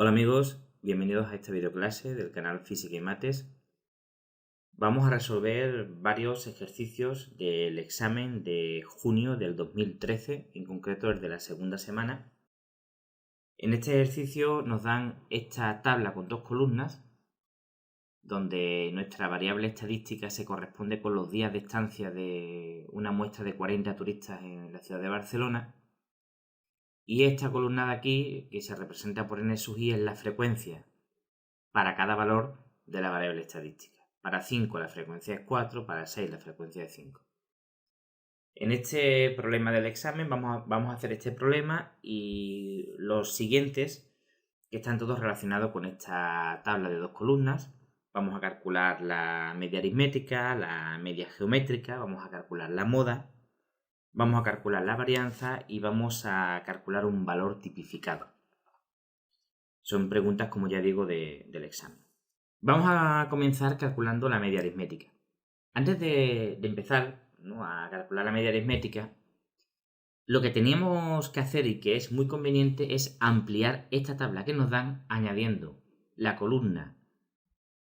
Hola amigos, bienvenidos a esta videoclase del canal Física y Mates. Vamos a resolver varios ejercicios del examen de junio del 2013, en concreto el de la segunda semana. En este ejercicio nos dan esta tabla con dos columnas, donde nuestra variable estadística se corresponde con los días de estancia de una muestra de 40 turistas en la ciudad de Barcelona. Y esta columna de aquí, que se representa por n sub i, es la frecuencia para cada valor de la variable estadística. Para 5 la frecuencia es 4, para 6 la frecuencia es 5. En este problema del examen vamos a hacer este problema y los siguientes, que están todos relacionados con esta tabla de dos columnas. Vamos a calcular la media aritmética, la media geométrica, vamos a calcular la moda, vamos a calcular la varianza y vamos a calcular un valor tipificado. Son preguntas, como ya digo, del examen. Vamos a comenzar calculando la media aritmética. Antes de empezar a calcular la media aritmética, lo que teníamos que hacer y que es muy conveniente es ampliar esta tabla que nos dan añadiendo la columna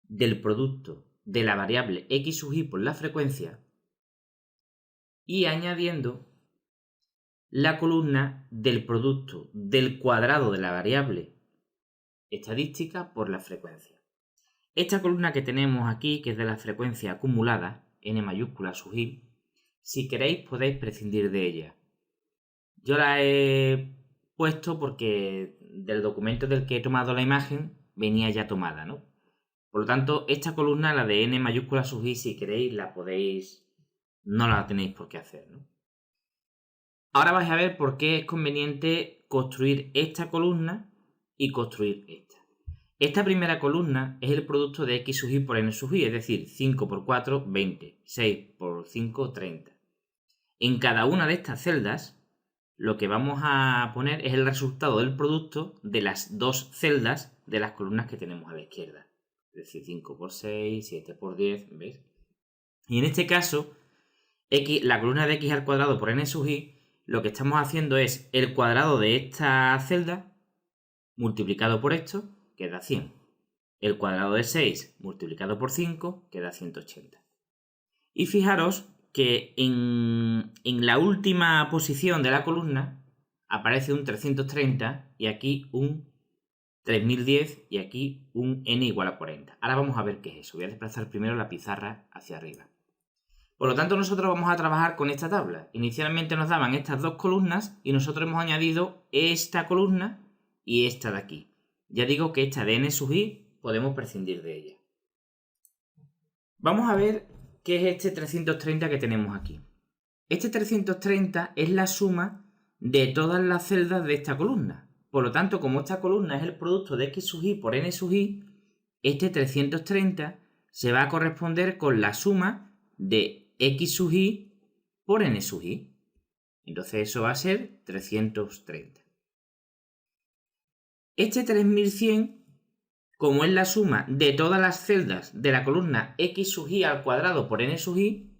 del producto de la variable x sub i por la frecuencia y añadiendo la columna del producto del cuadrado de la variable estadística por la frecuencia. Esta columna que tenemos aquí, que es de la frecuencia acumulada, n mayúscula sub i, si queréis podéis prescindir de ella. Yo la he puesto porque del documento del que he tomado la imagen venía ya tomada, ¿no? Por lo tanto, esta columna, la de n mayúscula sub i, si queréis la podéis, no la tenéis por qué hacer, ¿no? Ahora vais a ver por qué es conveniente construir esta columna y construir esta. Esta primera columna es el producto de x sub i por n sub i, es decir, 5 por 4, 20, 6 por 5, 30. En cada una de estas celdas, lo que vamos a poner es el resultado del producto de las dos celdas de las columnas que tenemos a la izquierda. Es decir, 5 por 6, 7 por 10, ¿veis? Y en este caso, la columna de x al cuadrado por n sub i, lo que estamos haciendo es el cuadrado de esta celda multiplicado por esto, que da 100. El cuadrado de 6 multiplicado por 5, que da 180. Y fijaros que en la última posición de la columna aparece un 330 y aquí un 3010 y aquí un n igual a 40. Ahora vamos a ver qué es eso. Voy a desplazar primero la pizarra hacia arriba. Por lo tanto, nosotros vamos a trabajar con esta tabla. Inicialmente nos daban estas dos columnas y nosotros hemos añadido esta columna y esta de aquí. Ya digo que esta de n sub i podemos prescindir de ella. Vamos a ver qué es este 330 que tenemos aquí. Este 330 es la suma de todas las celdas de esta columna. Por lo tanto, como esta columna es el producto de x sub i por n sub i, este 330 se va a corresponder con la suma de x sub i por n sub i. Entonces eso va a ser 330. Este 3100, como es la suma de todas las celdas de la columna x sub i al cuadrado por n sub i,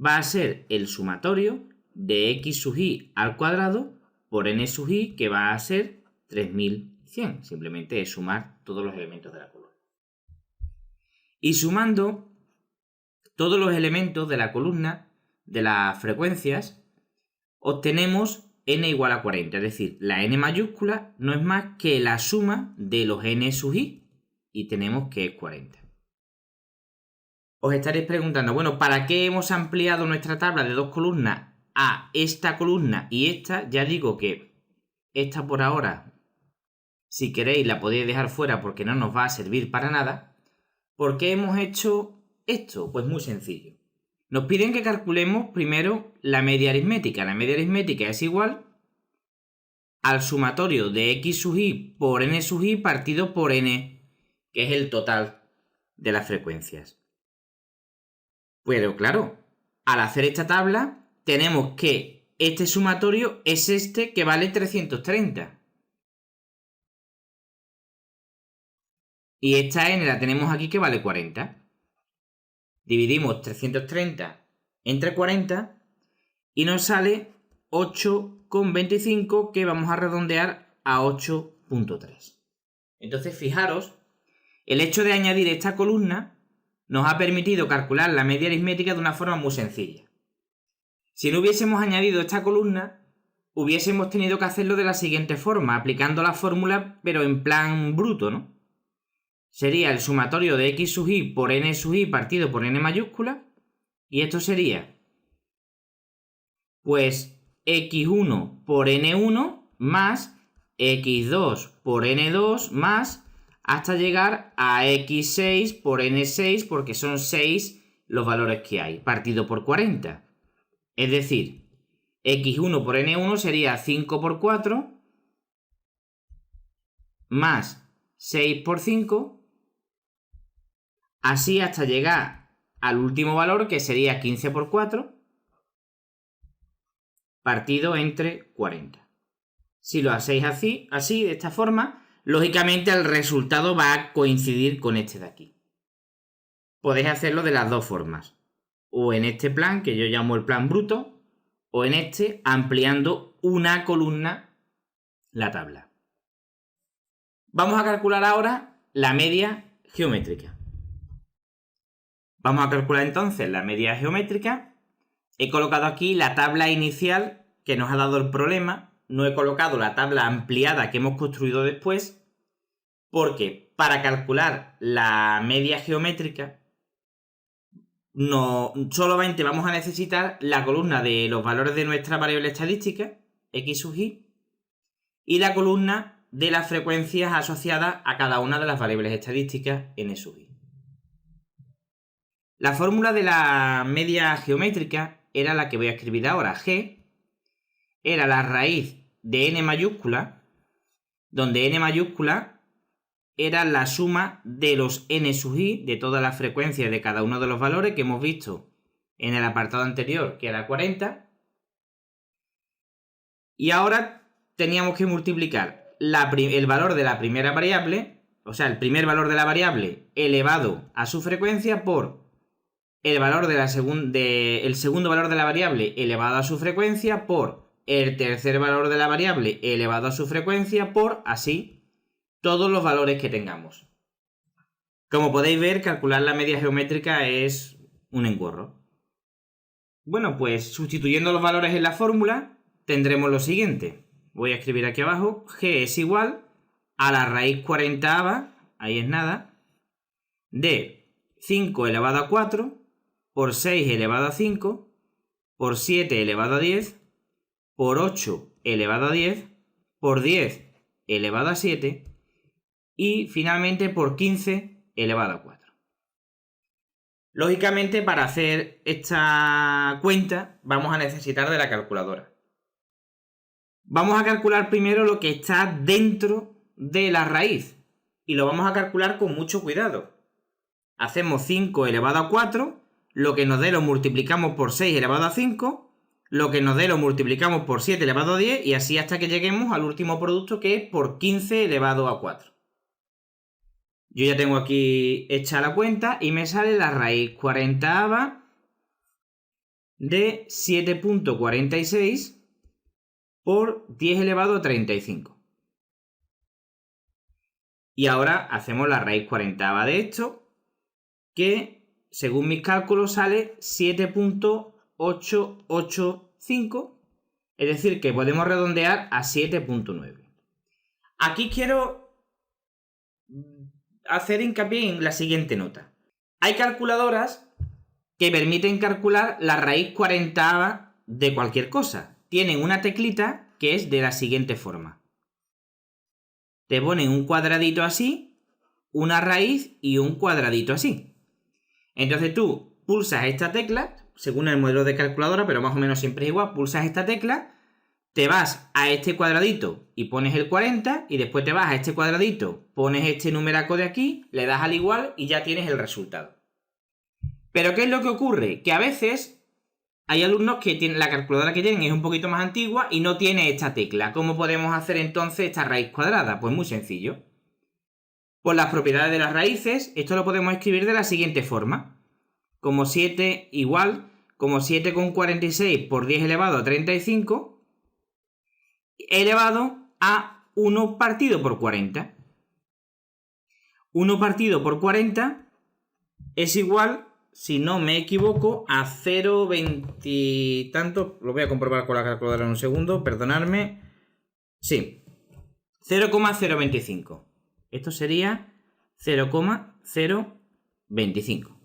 va a ser el sumatorio de x sub i al cuadrado por n sub i, que va a ser 3100. Simplemente es sumar todos los elementos de la columna. Y sumando todos los elementos de la columna de las frecuencias, obtenemos n igual a 40. Es decir, la n mayúscula no es más que la suma de los n sub i y tenemos que es 40. Os estaréis preguntando, bueno, ¿para qué hemos ampliado nuestra tabla de dos columnas a esta columna y esta? Ya digo que esta por ahora, si queréis, la podéis dejar fuera porque no nos va a servir para nada. ¿Por qué hemos hecho esto? Pues muy sencillo. Nos piden que calculemos primero la media aritmética. La media aritmética es igual al sumatorio de x sub i por n sub i partido por n, que es el total de las frecuencias. Pero claro, al hacer esta tabla tenemos que este sumatorio es este que vale 330. Y esta n la tenemos aquí que vale 40. Dividimos 330 entre 40 y nos sale 8,25, que vamos a redondear a 8,3. Entonces, fijaros, el hecho de añadir esta columna nos ha permitido calcular la media aritmética de una forma muy sencilla. Si no hubiésemos añadido esta columna, hubiésemos tenido que hacerlo de la siguiente forma, aplicando la fórmula, pero en plan bruto, ¿no? Sería el sumatorio de x sub i por n sub i partido por n mayúscula, y esto sería, pues, x1 por n1 más x2 por n2 más hasta llegar a x6 por n6, porque son 6 los valores que hay, partido por 40. Es decir, x1 por n1 sería 5 por 4 más 6 por 5, así hasta llegar al último valor, que sería 15 por 4, partido entre 40. Si lo hacéis así, de esta forma, lógicamente el resultado va a coincidir con este de aquí. Podéis hacerlo de las dos formas, o en este plan, que yo llamo el plan bruto, o en este, ampliando una columna la tabla. Vamos a calcular ahora la media geométrica. Vamos a calcular entonces la media geométrica. He colocado aquí la tabla inicial que nos ha dado el problema. No he colocado la tabla ampliada que hemos construido después, porque para calcular la media geométrica solamente vamos a necesitar la columna de los valores de nuestra variable estadística, x sub i, y la columna de las frecuencias asociadas a cada una de las variables estadísticas, n sub i. La fórmula de la media geométrica era la que voy a escribir ahora. G era la raíz de n mayúscula, donde n mayúscula era la suma de los n sub i, de todas las frecuencias de cada uno de los valores que hemos visto en el apartado anterior, que era 40. Y ahora teníamos que multiplicar el valor de la primera variable, o sea, el primer valor de la variable elevado a su frecuencia por el valor el segundo valor de la variable elevado a su frecuencia por el tercer valor de la variable elevado a su frecuencia por así todos los valores que tengamos. Como podéis ver, calcular la media geométrica es un engorro. Bueno, pues sustituyendo los valores en la fórmula tendremos lo siguiente. Voy a escribir aquí abajo, g es igual a la raíz 40ª, ahí es nada, de 5 elevado a 4 por 6 elevado a 5 por 7 elevado a 10 por 8 elevado a 10 por 10 elevado a 7 y finalmente por 15 elevado a 4. Lógicamente, para hacer esta cuenta vamos a necesitar de la calculadora. Vamos a calcular primero lo que está dentro de la raíz y lo vamos a calcular con mucho cuidado. Hacemos 5 elevado a 4, lo que nos dé lo multiplicamos por 6 elevado a 5, lo que nos dé lo multiplicamos por 7 elevado a 10 y así hasta que lleguemos al último producto, que es por 15 elevado a 4. Yo ya tengo aquí hecha la cuenta y me sale la raíz 40ª de 7.46 por 10 elevado a 35. Y ahora hacemos la raíz 40ª de esto, que según mis cálculos sale 7.885, es decir, que podemos redondear a 7.9. Aquí quiero hacer hincapié en la siguiente nota. Hay calculadoras que permiten calcular la raíz 40ª de cualquier cosa. Tienen una teclita que es de la siguiente forma. Te ponen un cuadradito así, una raíz y un cuadradito así. Entonces tú pulsas esta tecla, según el modelo de calculadora, pero más o menos siempre es igual, pulsas esta tecla, te vas a este cuadradito y pones el 40 y después te vas a este cuadradito, pones este numeraco de aquí, le das al igual y ya tienes el resultado. Pero ¿qué es lo que ocurre? Que a veces hay alumnos que tienen la calculadora que tienen es un poquito más antigua y no tiene esta tecla. ¿Cómo podemos hacer entonces esta raíz cuadrada? Pues muy sencillo. Por las propiedades de las raíces, esto lo podemos escribir de la siguiente forma. Como 7 igual, como 7,46 por 10 elevado a 35 elevado a 1 partido por 40. 1 partido por 40 es igual, si no me equivoco, a 0,20 y tanto. Lo voy a comprobar con la calculadora en un segundo, perdonadme. Sí, 0,025. Esto sería 0,025.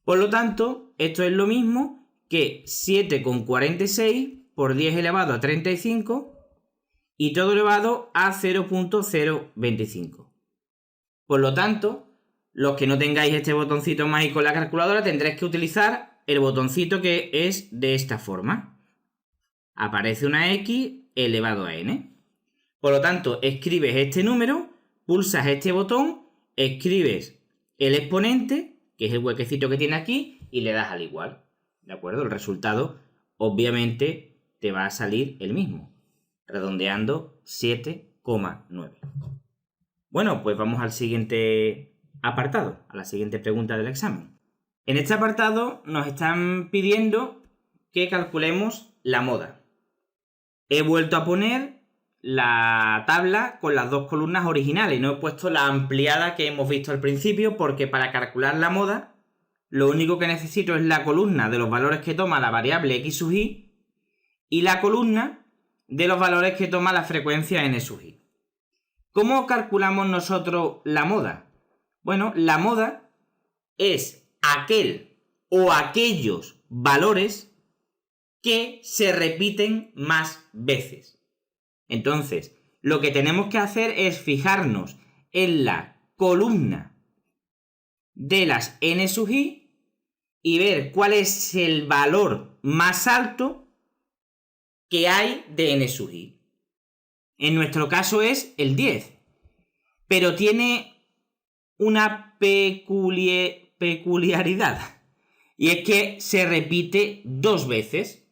Por lo tanto, esto es lo mismo que 7,46 por 10 elevado a 35 y todo elevado a 0,025. Por lo tanto, los que no tengáis este botoncito mágico en la calculadora tendréis que utilizar el botoncito que es de esta forma. Aparece una X elevado a n. Por lo tanto, escribes este número, pulsas este botón, escribes el exponente, que es el huequecito que tiene aquí, y le das al igual. ¿De acuerdo? El resultado, obviamente, te va a salir el mismo, redondeando 7,9. Bueno, pues vamos al siguiente apartado, a la siguiente pregunta del examen. En este apartado nos están pidiendo que calculemos la moda. He vuelto a poner la tabla con las dos columnas originales, no he puesto la ampliada que hemos visto al principio, porque para calcular la moda lo único que necesito es la columna de los valores que toma la variable x sub i y la columna de los valores que toma la frecuencia n sub i. ¿Cómo calculamos nosotros la moda? Bueno, la moda es aquel o aquellos valores que se repiten más veces. Entonces, lo que tenemos que hacer es fijarnos en la columna de las n sub i y ver cuál es el valor más alto que hay de n sub i. En nuestro caso es el 10, pero tiene una peculiaridad, y es que se repite 2 veces.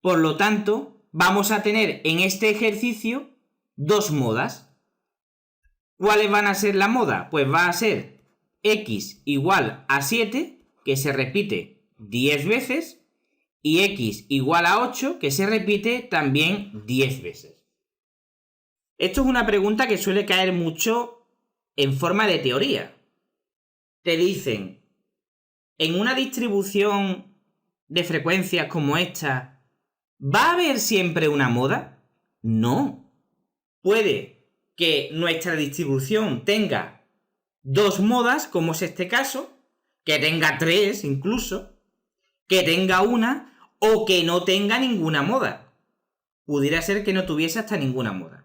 Por lo tanto, vamos a tener en este ejercicio 2 modas. ¿Cuáles van a ser la moda? Pues va a ser x igual a 7, que se repite 10 veces, y x igual a 8, que se repite también 10 veces. Esto es una pregunta que suele caer mucho en forma de teoría. Te dicen, en una distribución de frecuencias como esta, ¿va a haber siempre una moda? No. Puede que nuestra distribución tenga 2 modas, como es este caso, que tenga 3 incluso, que tenga una o que no tenga ninguna moda. Pudiera ser que no tuviese hasta ninguna moda.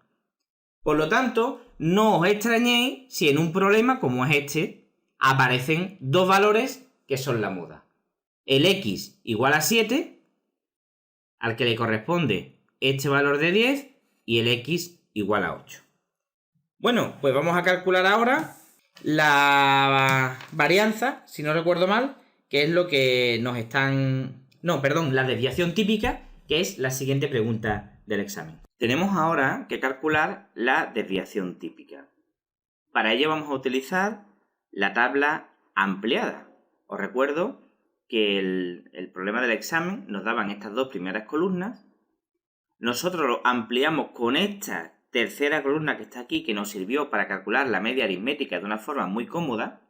Por lo tanto, no os extrañéis si en un problema como es este aparecen 2 valores que son la moda. El x igual a 7, al que le corresponde este valor de 10, y el x igual a 8. Bueno, pues vamos a calcular ahora la varianza, si no recuerdo mal, que es lo que nos están... No, perdón, la desviación típica, que es la siguiente pregunta del examen. Tenemos ahora que calcular la desviación típica. Para ello vamos a utilizar la tabla ampliada. Os recuerdo que el problema del examen nos daban estas 2 primeras columnas. Nosotros lo ampliamos con esta tercera columna que está aquí, que nos sirvió para calcular la media aritmética de una forma muy cómoda.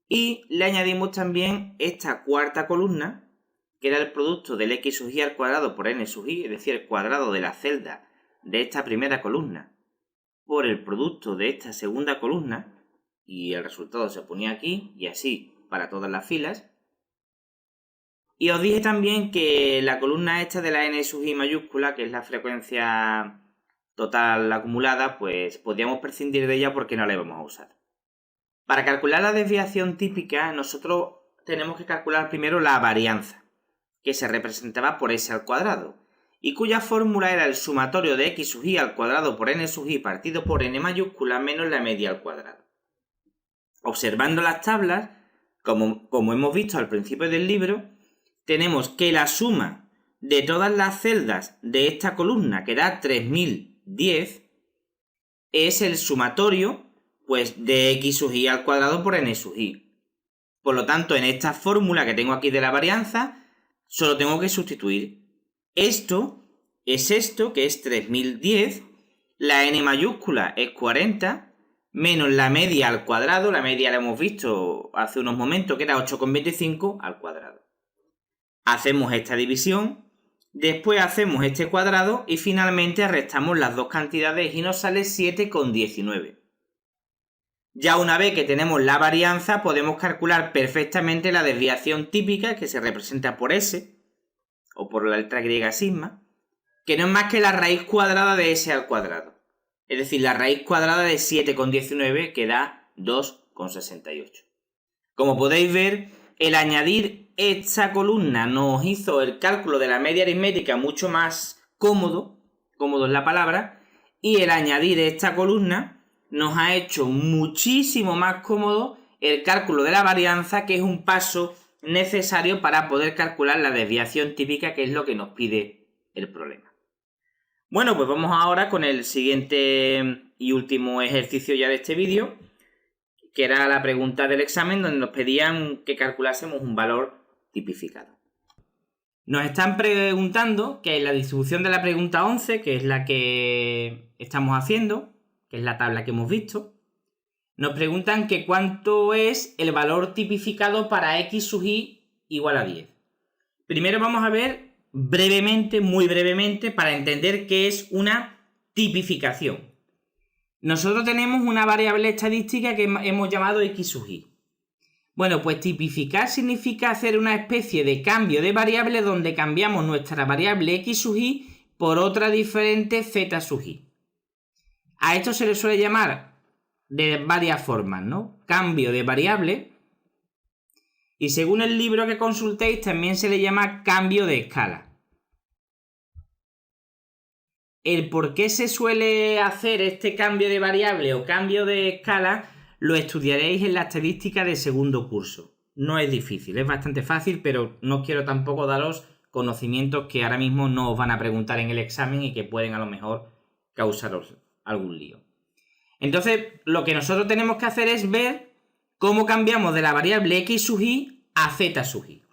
Y le añadimos también esta cuarta columna, que era el producto del x sub i al cuadrado por n sub i, es decir, el cuadrado de la celda de esta primera columna por el producto de esta segunda columna, y el resultado se ponía aquí, y así para todas las filas. Y os dije también que la columna esta de la n sub i mayúscula, que es la frecuencia total acumulada, pues podríamos prescindir de ella porque no la íbamos a usar. Para calcular la desviación típica, nosotros tenemos que calcular primero la varianza, que se representaba por s al cuadrado, y cuya fórmula era el sumatorio de x sub i al cuadrado por n sub i partido por n mayúscula menos la media al cuadrado. Observando las tablas, como hemos visto al principio del libro, tenemos que la suma de todas las celdas de esta columna, que da 3010, es el sumatorio pues, de x sub i al cuadrado por n sub i. Por lo tanto, en esta fórmula que tengo aquí de la varianza, solo tengo que sustituir esto, que es 3010, la n mayúscula es 40, menos la media al cuadrado, la media la hemos visto hace unos momentos que era 8,25 al cuadrado. Hacemos esta división, después hacemos este cuadrado y finalmente restamos las dos cantidades y nos sale 7,19. Ya una vez que tenemos la varianza podemos calcular perfectamente la desviación típica que se representa por S o por la letra griega sigma, que no es más que la raíz cuadrada de S al cuadrado. Es decir, la raíz cuadrada de 7,19 que da 2,68. Como podéis ver, el añadir esta columna nos hizo el cálculo de la media aritmética mucho más cómodo es la palabra, y el añadir esta columna nos ha hecho muchísimo más cómodo el cálculo de la varianza, que es un paso necesario para poder calcular la desviación típica, que es lo que nos pide el problema. Bueno, pues vamos ahora con el siguiente y último ejercicio ya de este vídeo, que era la pregunta del examen donde nos pedían que calculásemos un valor tipificado. Nos están preguntando que en la distribución de la pregunta 11, que es la que estamos haciendo, que es la tabla que hemos visto, nos preguntan que cuánto es el valor tipificado para x sub i igual a 10. Primero vamos a ver brevemente, muy brevemente, para entender qué es una tipificación. Nosotros tenemos una variable estadística que hemos llamado x sub i. Bueno, pues tipificar significa hacer una especie de cambio de variable donde cambiamos nuestra variable x sub i por otra diferente z sub i. A esto se le suele llamar de varias formas, ¿no? Cambio de variable, y según el libro que consultéis también se le llama cambio de escala. El por qué se suele hacer este cambio de variable o cambio de escala lo estudiaréis en la estadística de segundo curso. No es difícil, es bastante fácil, pero no quiero tampoco daros conocimientos que ahora mismo no os van a preguntar en el examen y que pueden a lo mejor causaros algún lío. Entonces, lo que nosotros tenemos que hacer es ver cómo cambiamos de la variable x sub i a z sub i.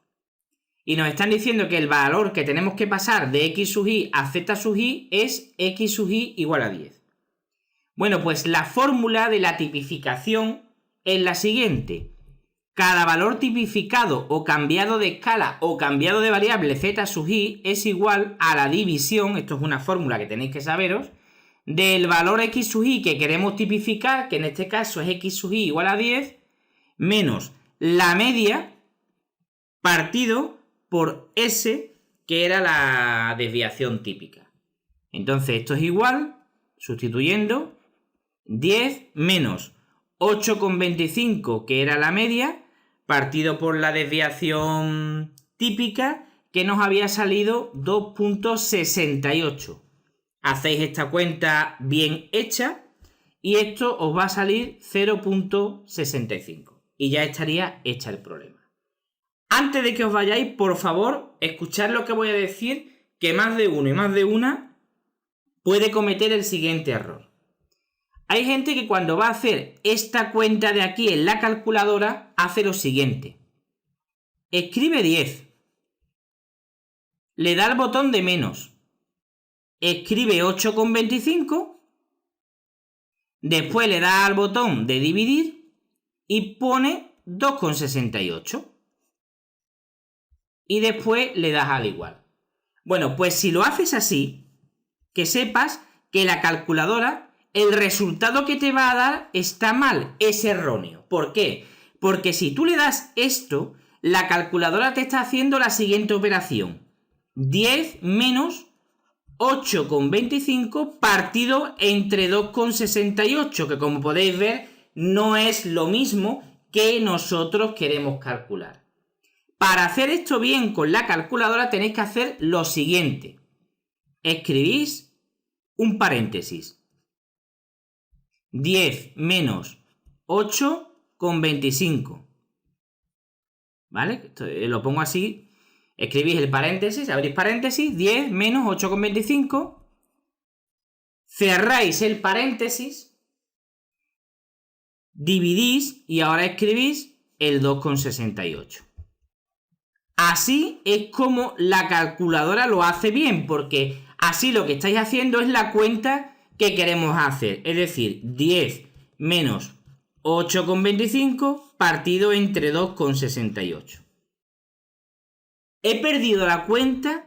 Y nos están diciendo que el valor que tenemos que pasar de x sub i a z sub i es x sub i igual a 10. Bueno, pues la fórmula de la tipificación es la siguiente. Cada valor tipificado o cambiado de escala o cambiado de variable z sub i es igual a la división, esto es una fórmula que tenéis que saberos, del valor x sub i que queremos tipificar, que en este caso es x sub i igual a 10, menos la media partido por S, que era la desviación típica. Entonces esto es igual, sustituyendo, 10 menos 8,25, que era la media, partido por la desviación típica, que nos había salido 2,68. Hacéis esta cuenta bien hecha y esto os va a salir 0,65. Y ya estaría hecha el problema. Antes de que os vayáis, por favor, escuchad lo que voy a decir, que más de uno y más de una puede cometer el siguiente error. Hay gente que cuando va a hacer esta cuenta de aquí en la calculadora hace lo siguiente. Escribe 10. Le da el botón de menos. Escribe 8,25. Después le da al botón de dividir y pone 2,68. Y después le das al igual. Bueno, pues si lo haces así, que sepas que la calculadora, el resultado que te va a dar está mal, es erróneo. ¿Por qué? Porque si tú le das esto, la calculadora te está haciendo la siguiente operación. 10 menos 8,25 partido entre 2,68, que como podéis ver no es lo mismo que nosotros queremos calcular. Para hacer esto bien con la calculadora tenéis que hacer lo siguiente. Escribís un paréntesis. 10 menos 8,25. ¿Vale? Esto, lo pongo así. Escribís el paréntesis, abrís paréntesis, 10 menos 8,25. Cerráis el paréntesis. Dividís y ahora escribís el 2,68. Así es como la calculadora lo hace bien, porque así lo que estáis haciendo es la cuenta que queremos hacer. Es decir, 10 menos 8,25 partido entre 2,68. He perdido la cuenta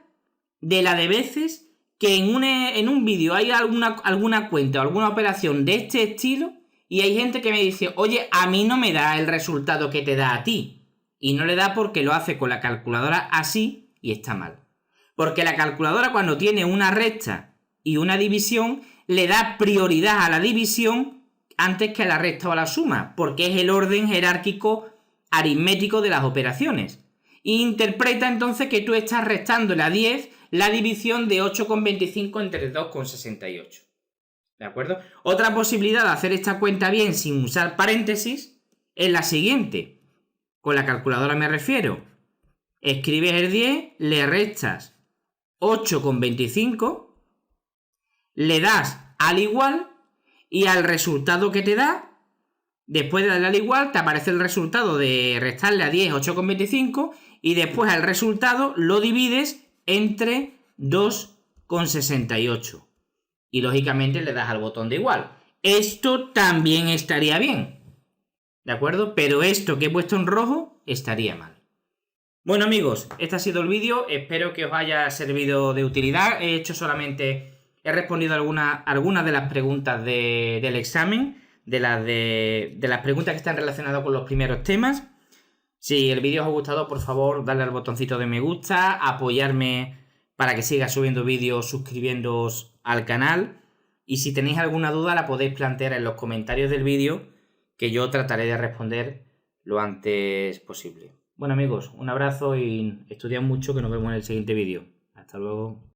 de la de veces que en un vídeo hay alguna cuenta o alguna operación de este estilo y hay gente que me dice, oye, a mí no me da el resultado que te da a ti. Y no le da porque lo hace con la calculadora así y está mal. Porque la calculadora, cuando tiene una recta y una división, le da prioridad a la división antes que a la recta o a la suma, porque es el orden jerárquico aritmético de las operaciones. E interpreta entonces que tú estás restándole a 10 la división de 8,25 entre 2,68. ¿De acuerdo? Otra posibilidad de hacer esta cuenta bien sin usar paréntesis es la siguiente. Con la calculadora me refiero. Escribes el 10, le restas 8,25, le das al igual y al resultado que te da, después de darle al igual, te aparece el resultado de restarle a 10 8,25 y después al resultado lo divides entre 2,68. Y lógicamente le das al botón de igual. Esto también estaría bien, ¿de acuerdo? Pero esto que he puesto en rojo estaría mal. Bueno amigos, este ha sido el vídeo, espero que os haya servido de utilidad. He respondido algunas de las preguntas del examen, de las preguntas que están relacionadas con los primeros temas. Si el vídeo os ha gustado, por favor, dadle al botoncito de me gusta, apoyarme para que siga subiendo vídeos suscribiéndoos al canal. Y si tenéis alguna duda la podéis plantear en los comentarios del vídeo, que yo trataré de responder lo antes posible. Bueno amigos, un abrazo y estudiad mucho, que nos vemos en el siguiente vídeo. Hasta luego.